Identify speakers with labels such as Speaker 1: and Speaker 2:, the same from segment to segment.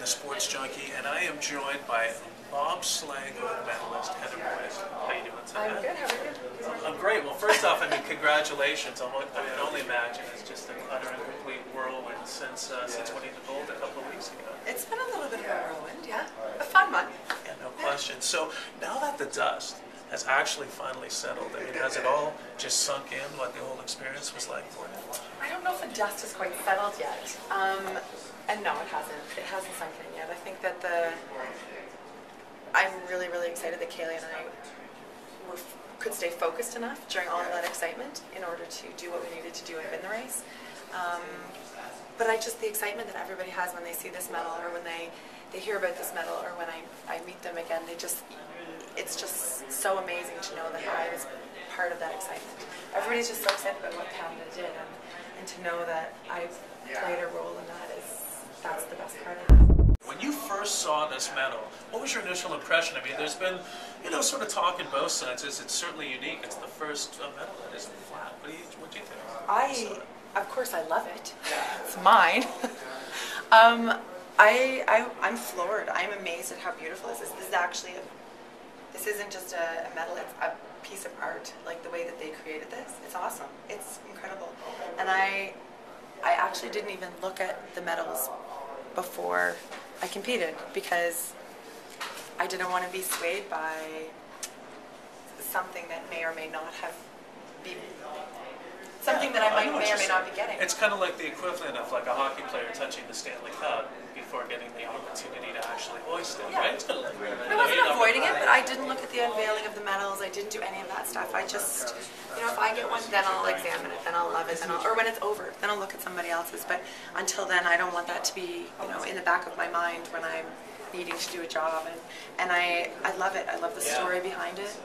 Speaker 1: the Sports Junkie, and I am joined by Bobsleigh gold medalist Heather Moyse. How you doing today?
Speaker 2: I'm good. How are you?
Speaker 1: I'm great. Well, first off, I mean, congratulations on what I can only imagine is just an utter and complete whirlwind since winning the gold a couple of weeks ago.
Speaker 2: It's been a little bit of a whirlwind, yeah. A fun one.
Speaker 1: Yeah, no question. So now that the dust has actually finally settled, I mean, has it all just sunk in what the whole experience was like for you?
Speaker 2: I don't know if the dust is quite settled yet. And no, it hasn't. It hasn't sunk in yet. I think that I'm really, really excited that Kaylee and I could stay focused enough during all of that excitement in order to do what we needed to do and win the race. But the excitement that everybody has when they see this medal, or when they hear about this medal, or when I meet them again, it's just so amazing to know that I was part of that excitement. Everybody's just so excited about what Canada did, and to know that I've played a role in that's the best part of it.
Speaker 1: When you first saw this medal, what was your initial impression? I mean, there's been, sort of talk in both sides. It's certainly unique. It's the first medal that isn't flat. What do you think?
Speaker 2: Of course, I love it. It's mine. I'm floored. I'm amazed at how beautiful this is. This isn't just a medal. It's a piece of art. Like the way that they created this, it's awesome. It's incredible. And I actually didn't even look at the medals before I competed, because I didn't want to be swayed by something that may or may not have been something that I may or may not be getting.
Speaker 1: It's kind of like the equivalent of like a hockey player touching the Stanley Cup before getting the opportunity to actually hoist it, right? It's kind of like
Speaker 2: I wasn't avoiding it, but I didn't look at the unveiling of the medals. I didn't do any of that stuff. I just, if I get one, then I'll examine it, then I'll love it, or when it's over, then I'll look at somebody else's. But until then, I don't want that to be, in the back of my mind when I'm needing to do a job. And I love it. I love the story behind it.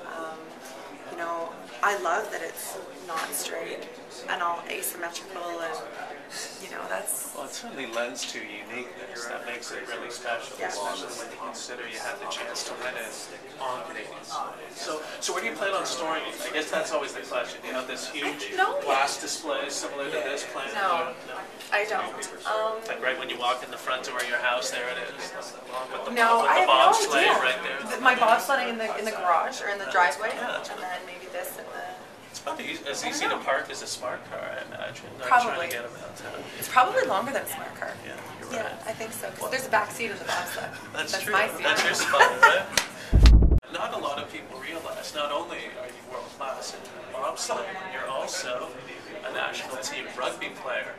Speaker 2: I love that it's not straight and all asymmetrical, and that's...
Speaker 1: Well, it certainly lends to uniqueness that makes it really special, especially when you consider you had the chance to win it on Canadian soil. So where do you plan on storing it? I guess that's always the question. Do you have this huge glass display similar to this plan?
Speaker 2: No, I don't.
Speaker 1: Like right when you walk in the front door of your house, there it is, along with the
Speaker 2: I have
Speaker 1: bobsleigh
Speaker 2: no idea.
Speaker 1: right there.
Speaker 2: My bobsledding in the garage or in the driveway, and then maybe this in the...
Speaker 1: It's probably as easy to park as a smart car, I imagine.
Speaker 2: Probably.
Speaker 1: Trying to get them out town.
Speaker 2: It's probably longer than a smart car.
Speaker 1: Yeah, you're right.
Speaker 2: Yeah, I think so. Because there's a back seat in the bobsled.
Speaker 1: That's true.
Speaker 2: My seat.
Speaker 1: That's your spot, right? Not a lot of people realize, not only are you world class in bobsleigh, you're also a national team rugby player.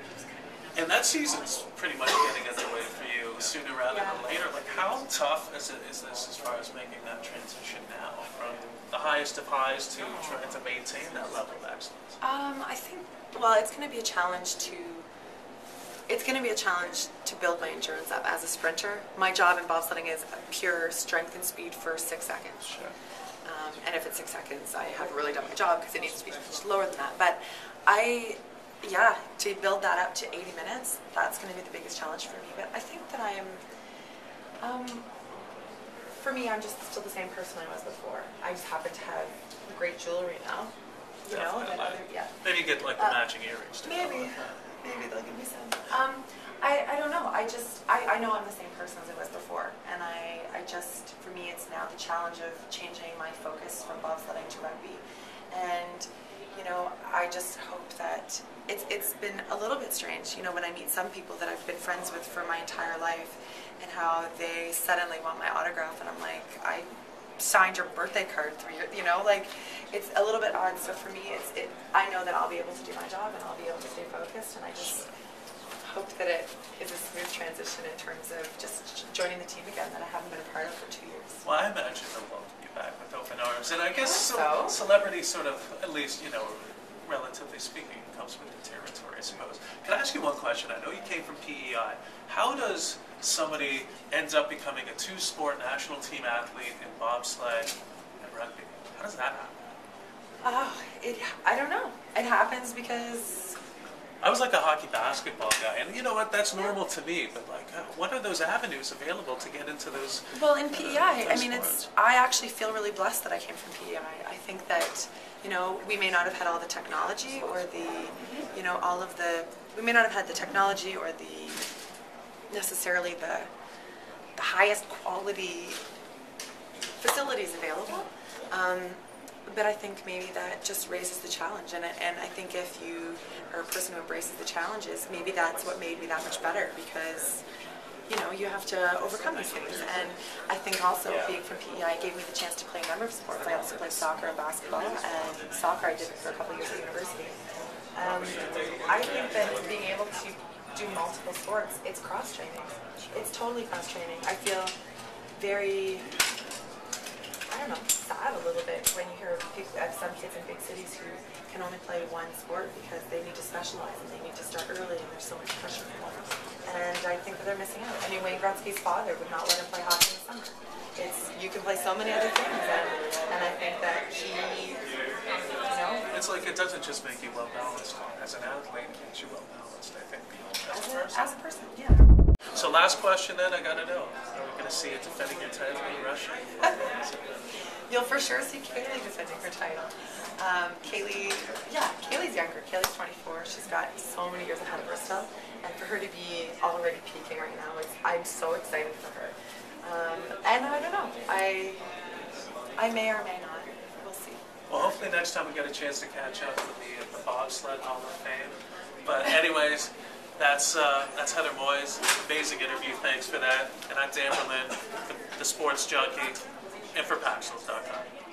Speaker 1: And that season's pretty much getting underway for you sooner rather than later. Like, how tough is this as far as making that transition now from the highest of highs to trying to maintain that level of excellence?
Speaker 2: I think, it's going to be a challenge to build my endurance up as a sprinter. My job in bobsledding is pure strength and speed for 6 seconds.
Speaker 1: Sure.
Speaker 2: And if it's 6 seconds, I have really done my job, because it needs to be much lower than that. But to build that up to 80 minutes, that's going to be the biggest challenge for me. But I think that for me, I'm just still the same person I was before. I just happen to have great jewelry now.
Speaker 1: Maybe get like the matching earrings.
Speaker 2: Maybe they'll give me some. I don't know. I know I'm the same person as I was before, and for me, it's now the challenge of changing my focus from bobsledding to rugby, and I just hope that it's been a little bit strange, when I meet some people that I've been friends with for my entire life, and how they suddenly want my autograph, and I'm like, I signed your birthday card 3 years, it's a little bit odd. So for me, I know that I'll be able to do my job, and I'll be able to stay focused, and I just hope that it is a smooth transition in terms of just joining the team again that I haven't been a part of for 2 years.
Speaker 1: Well, I imagine they'll welcome you back with open arms, and I guess celebrity sort of, at least, relatively speaking, comes with the territory, I suppose. Can I ask you one question? I know you came from PEI. How does somebody ends up becoming a two-sport national team athlete in bobsleigh and rugby? How does that happen?
Speaker 2: I don't know. It happens because...
Speaker 1: I was like a hockey basketball guy, and you know what, that's normal to me, but like, what are those avenues available to get into those?
Speaker 2: Well, in PEI, I actually feel really blessed that I came from PEI. I think that, we may not have had all the technology or we may not have had the technology or necessarily the the highest quality facilities available. But I think maybe that just raises the challenge, and I think if you are a person who embraces the challenges, maybe that's what made me that much better, because you have to overcome these things. And I think also being from PEI gave me the chance to play a number of sports. I also played soccer and basketball, and soccer I did for a couple of years at university. I think that being able to do multiple sports, it's cross-training. It's totally cross-training. I feel very, I don't know, sad a little bit when you hear some kids in big cities who can only play one sport because they need to specialize and they need to start early and there's so much pressure for them. And I think that they're missing out. I mean, Wayne Gretzky's father would not let him play hockey in the summer. You can play so many other things, and I think that he,
Speaker 1: It's like it doesn't just make you well balanced as an athlete, it makes you well balanced, I think,
Speaker 2: as a person, yeah.
Speaker 1: So last question then, I gotta know. Are we gonna see you defending your title in Russia?
Speaker 2: You'll for sure see Kaylee defending her title. Kaylee's younger. Kaylee's 24. She's got so many years ahead of her still. And for her to be already peaking right now, I'm so excited for her. And I don't know. I may or may not. We'll see.
Speaker 1: Well, hopefully next time we get a chance to catch up with the Bobsleigh Hall of Fame. But anyways, that's Heather Moyse. Amazing interview. Thanks for that. And I'm Dan Berlin, the sports junkie, and for Paxels.com.